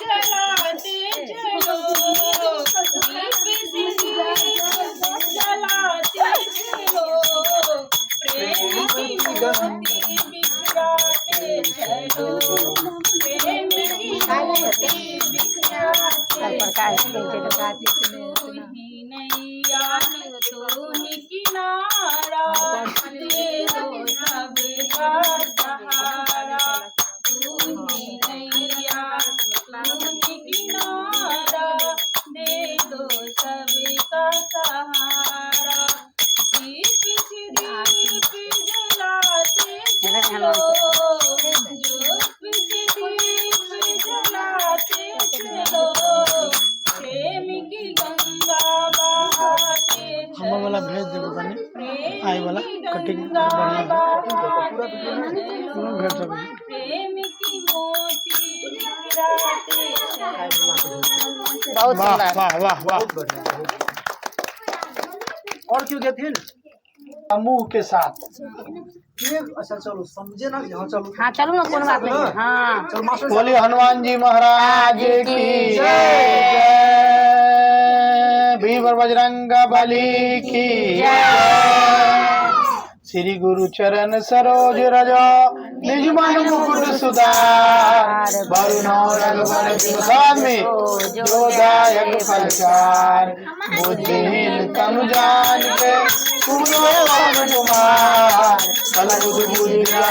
जलाते चलो, दीप से दीप जलाते चलो, प्रेम की ज्योति बिखराते चलो। प्रेम की मोती बिखराते तू ही नैया तू ही किनारा दे दो सबका सहारा तू ही नैया तू ही किनारा दे दो सबका सहारा दीप से दीप जलाते चलो ज्योत से दीप जलाते चलो प्रेम की गंगा बहाते हम वाला भेज देबो बनी आई वाला कटिंग भेज देबो प्रेम की मोती बिखराते बहुत वाह सुंदर। वाह वाह वाह और क्यों गए थे समूह के साथ ये अच्छा चलो समझे ना यहाँ चलो हाँ चलो ना कोई बात नहीं। हाँ चलो मास्टर बोलिए हनुमान जी महाराज की जय भीम बजरंग बली की जय श्री गुरु चरण सरोज रजो निज मन मुकुट सुधार वरुण रघुवर स्वामी जो दायक फलचार बुद्धिहीन तनु जान के पवन कुमार कल बुध बुद्धिया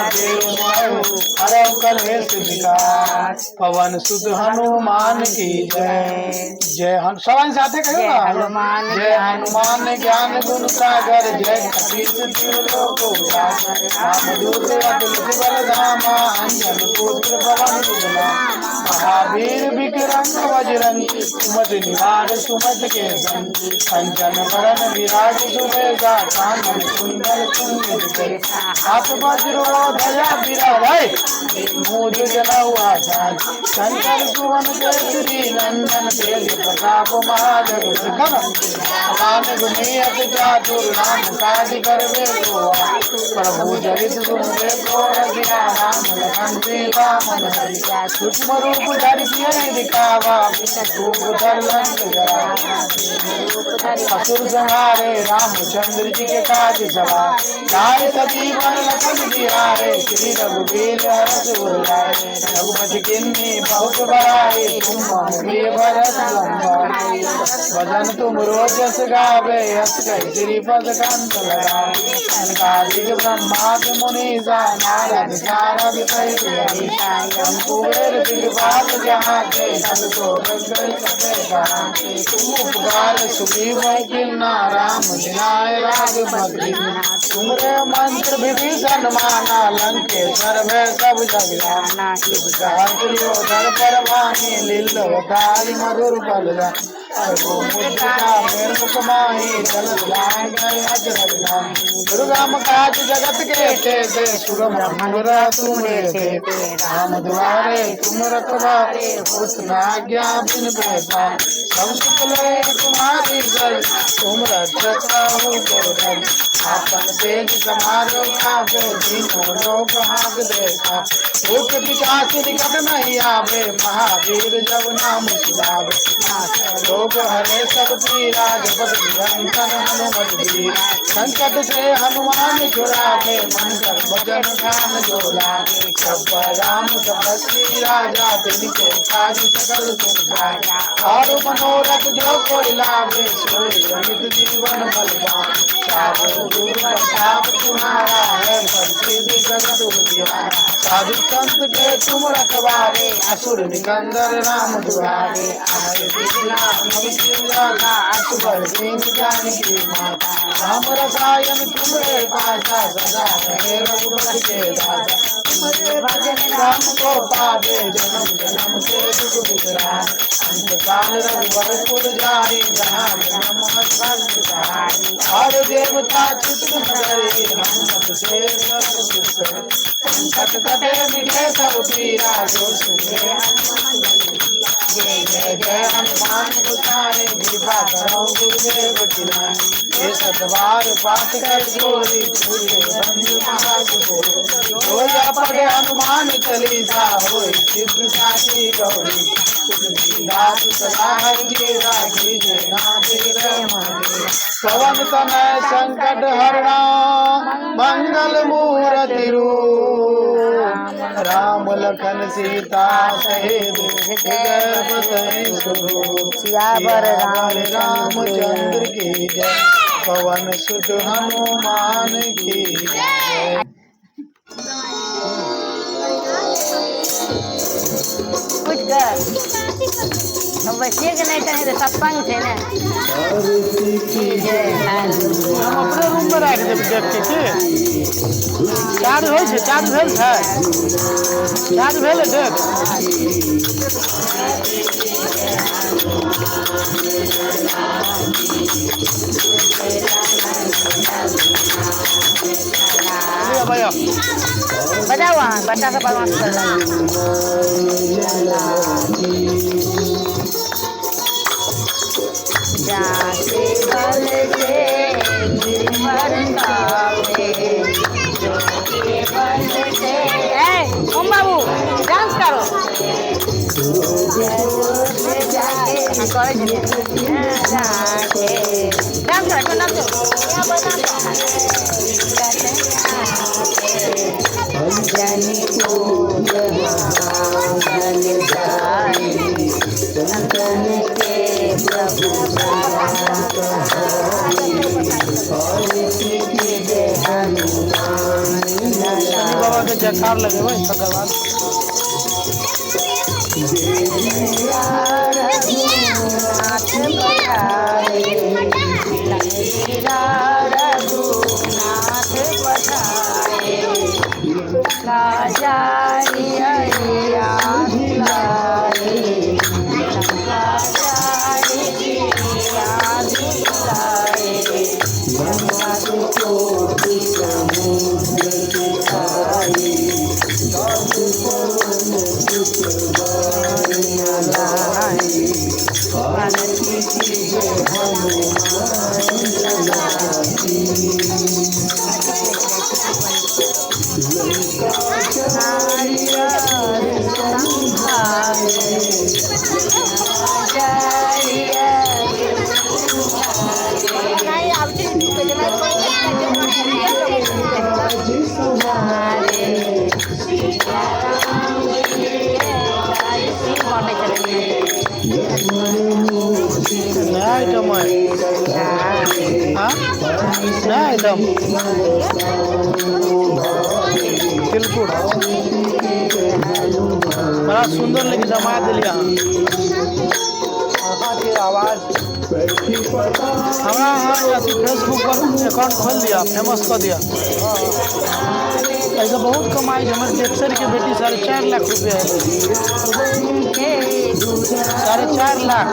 हर कलेश विकार पवन सुत हनुमान की जय जय सवाल साथे कहो ना हनुमान जय हनुमान ज्ञान गुण सागर जय कपीस तिहु लोक उजागर रामदूत अतुलित बल धामा अंजन पुत्र पवन सुतनामा महावीर विक्रम बजरंगी सुमति निवार सुमति के संग कंचन बरन विराज सुबेसा कानन कुंडल कुंडल हाथ वज्रो ध्वजा विराज मूज जनौआ साज शंकर सुवन केसरी नंदन तेज प्रताप महाजग मान गुनियत चातुर नाम काज करवे को प्रभु जगत सुनवे को रघुरा राम लखन सीता मन हरि सूक्ष्म रूप धरि सिय दिखावा रूप धर लंक जरा असुर संहारे रामचंद्र जी के काज सवा लाए सती वन लखन बिहारे श्री रघुवीर हरष उल्लाए रघुपति किन्नी बहुत बड़ाई तुम मम भरत लंबाई भजन तुम रोजस गावे हस गई श्रीपद कंठ लगाए कार्तिक ब्रह्मादि मुनीसा नारद सारद सहित अंकुर दिग्पाल जहाँ के संतो तुम उपकार सुग्रीव किन्ना राम जिनाय राघव तुमरे मंत्र विभीषण माना लंकेश्वर में सब जग जाना दुर्योधन परवानी लीलो तारी मधुर बलदा दुर्गम काज जगत के थे सुगम हमरा तुम्हारे थे राम द्वारे तुम रखवारे पुत आज्ञा बिन बैठा सब सुखले तुम्हारी जय तुम रक्षका हो गोधन आपन तेज समारो खावे तीनों लोक हाथ देखा भूत पिशाच निकट नहीं आवे महावीर जब नाम सुनावे लोक हरे सब पीरा जपत निरंतर हनुमत वीर संकट से हनुमान छुड़ावे मन कर भजन ध्यान जो लागे सब राम तपस्वी राजा तिनके काज सकल तुम जाया और मनोरथ जो कोई लावे सोई अमित जीवन बल पावे प्रताप तुम्हारा है प्रसिद्ध जगत उजियारा साधु संत के तुम रखवारे असुर निकंदर राम दुआरे अमर का असुर सिंह जानकी माता राम रसायन तुम्हारे पासा सदा रहे रघुपति के दासा तुम्हारे भजन राम को पावे जन्म जन्म के दुख बिसराए अंत काल रघुवर कुल जाई जहाँ जन्म हस्त सहाय और देवता चित्र नगरे हनुमत से सर्व संकट कटे मिटे सब पीरा जो सुने जय जय जय हनुमान पुकारे कृपा करो गुरुदेव की नानी ये सतवार पाठ कर जोरी पूरे बंधु महासुको रोया पढ़े हनुमान चालीसा होय सिद्ध साची गौरी दास सदा जी राखी जय नाथ रमानी पवन समय संकट हरणा मंगल मूर्ति रूप राम लखन सीता सहित हृदय बसहि सुख। सियावर रामचंद्र की जय, पवन सुत हनुमान की जय। कुछ कर हम बच्चे के नहीं कहें तो सत्संग थे ना। हम अपने रूम में राख देब देख के की चार्ज होइ छै, चार्ज भेल छै, चार्ज भेल देख भैया बजाओ वहाँ बच्चा सब बदमाश कर रहा जाते बल से गिरवर कावे, जोते बल से ओम बाबू डांस करो जाके डांस करो जनी कूद बन जाए संतन के प्रभु बाबा के जयकार लगे भाई तकर बाद रघुनाथ पधारे रघुनाथ पधारे काजारी अरिया दुलारे काजारी अरिया दुलारे जन्मत कोटि समुद्र दिखाए साधु पवन सुत बानिया लाए अनति चीज हनुमान लगाती नया आइटम है, हाँ नया आइटम तिलकुट बड़ा सुंदर लेकिन जमा दिलिया के आवाज हमारा हाँ फेसबुक पर अकाउंट खोल दिया, फेमस कर दिया। ऐसा बहुत कमाई हमारे अक्सर की बेटी 4.5 लाख रुपया है, 4.5 लाख।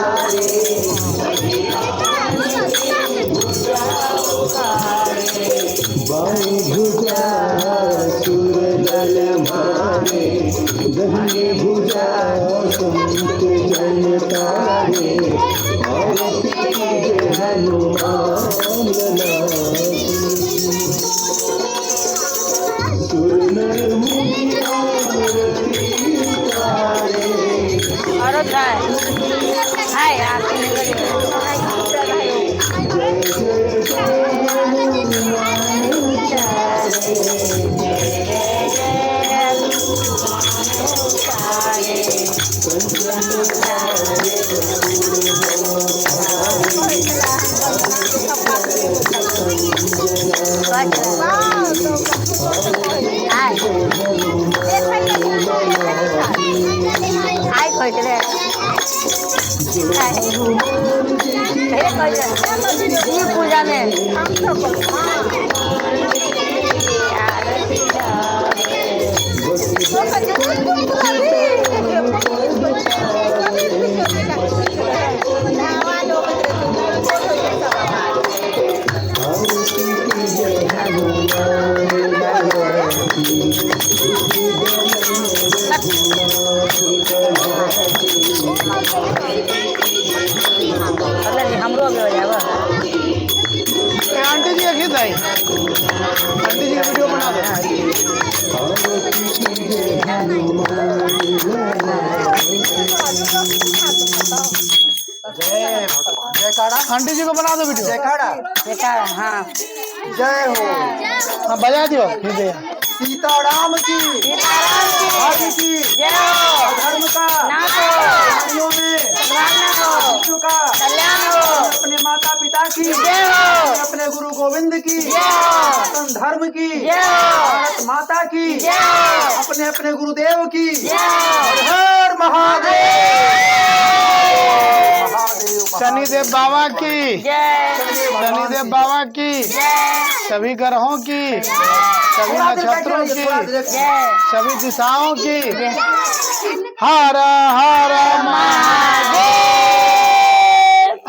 दहिने भुजा संत जन तारे और पूजा में हमरो भी हो जाएगा। आंटी जी अखित आई, आंटी जी वीडियो बना दो। जयकारा आंटी जी को बना दो वीडियो। जयकारा जयकारा हाँ जय हो, हाँ बजा दियो हृदय। सीताराम की, सीताराम की धर्म की, जय हो, धर्म का नाथ हो, प्राणियों में सद्भावना हो, विष्णु का कल्याण हो, अपने माता पिता की, जय हो, अपने गुरु गोविंद की, जय हो, सनातन धर्म की, जय हो, भारत माता की, जय हो, अपने अपने गुरुदेव की, जय हो। हर हर महादेव। शनिदेव बाबा की, जय शनिदेव बाबा की, जय सभी ग्रहों की, सभी नक्षत्रों की, जय सभी दिशाओं की हर हर महादेव।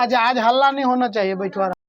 आज हल्ला नहीं होना चाहिए, बैठो।